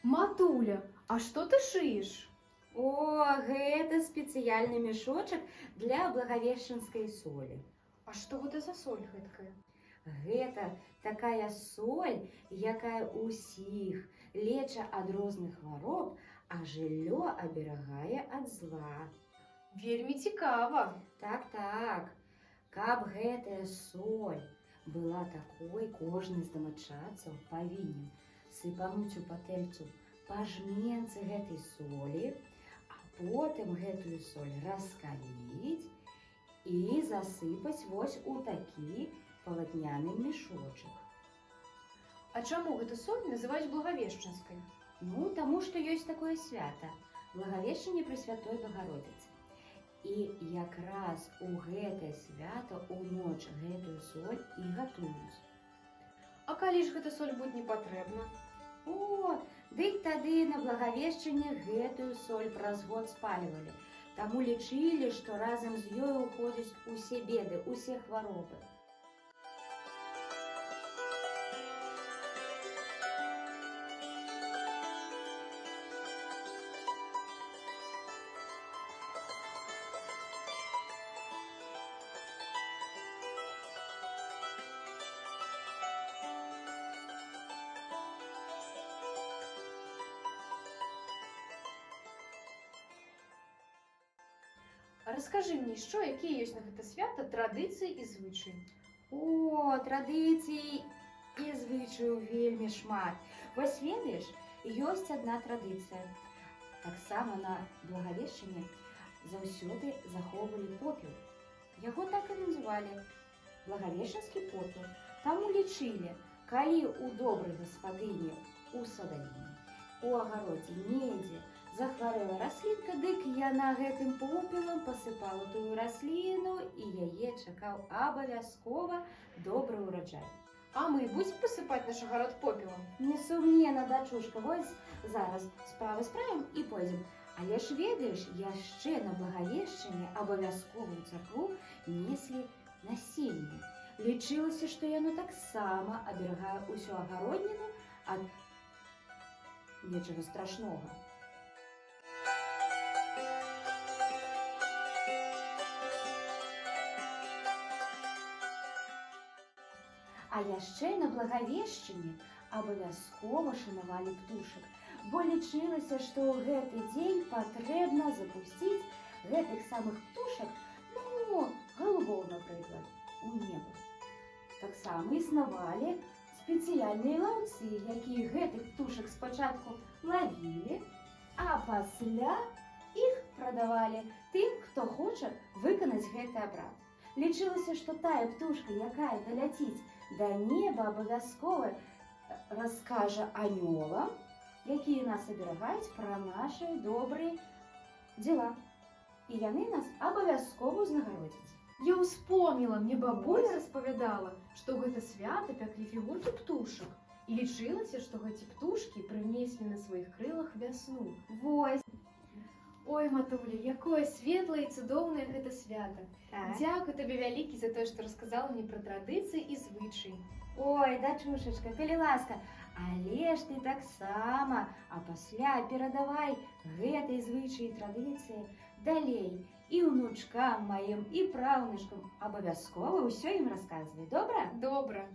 Матуля, а што ты шыеш? О, гэта спецыяльны мяшочак для благавешчанскай солі. А што гэта за соль гэткая? Гэта такая соль, якая ўсіх леча ад розных хвароб, а жыллё аберагае ад зла. Вельмі цікава. Так. Каб гэтая соль была такой, кожны з дамачадцаў павінен сыпануць у патэльцу па жменцы гэтай солі, а потым гэтую соль раскаліць і засыпаць вось у такі палатняны мяшочак. А чаму гэту соль называюць благавешчанскай? Таму што ёсць такое свята Благавешчанне Пресвятой Багародзіцы. І якраз у гэтае свята ў ноч гэтую соль і гатуюць. А калі ж гэта соль будзе не патрэбна? О, дык тады на благавешчанне гэтую соль праз год спальвалі. Таму лічылі, што разам з ёй уходзяць усе беды, усе хваробы. А раскажы мне, якія ёсць на гэта свята традыцыі і звычаі? О, традыцый і звычаяў вельмі шмат. Вось ведаеш, ёсць адна традыцыя. Таксама на благавешчанне заўсёды захоўвалі попел. Яго так і называлі благавешчанскі попел. Таму лічылі, калі ў добрай гаспадыні у садавіне, у агародзе недзе захварэла раслінка, дык яна гэтым попелам пасыпала тую расліну і яе чакаў абавязкова добры ўраджай. А мы будзем пасыпаць наш агарод попелам? Несумненна, дачушка, вось зараз справы справім і пойдзем. Але ж ведаеш, яшчэ на благавешчанне абавязкова ў царкву неслі насенне. Лічылася, што яно таксама аберагае ўсю агародніну ад нечага страшнога. А яшчэ на благавешчанне абавязкова шанавалі птушак, бо лічылася, што ў гэты дзень патрэбна запусціць гэтых самых птушак, галубоў, напрыклад, у неба. Таксама існавалі спецыяльныя лаўцы, якія гэтых птушак спачатку лавілі, а пасля іх прадавалі тым, хто хоча выканаць гэты абрад. Лічылася, што тая птушка, якая даляціць да неба, абавязкова раскажа анёлам, якія нас аберагаюць, пра нашы добрыя дзела. І яны нас абавязкова ўзнагародзяць. Я ўспомніла, мне бабуля распавядала, што ў гэта свята пяклі фігуркі птушак. І лічылася, што гэці птушкі прынеслі на сваіх крылах вясну. Вось. Ой, матуля, якое светлае і цудоўнае гэта свята. Так. Дзякуй табе вялікі за тое, што расказала мне пра традыцыі і звычаі. Ой, дачушачка, калі ласка, але ж ты таксама, а пасля перадавай гэтай звычаі і традыцыі далей і ўнучкам маім, і праўнучкам. Абавязкова ўсё ім расказвай, добра? Добра.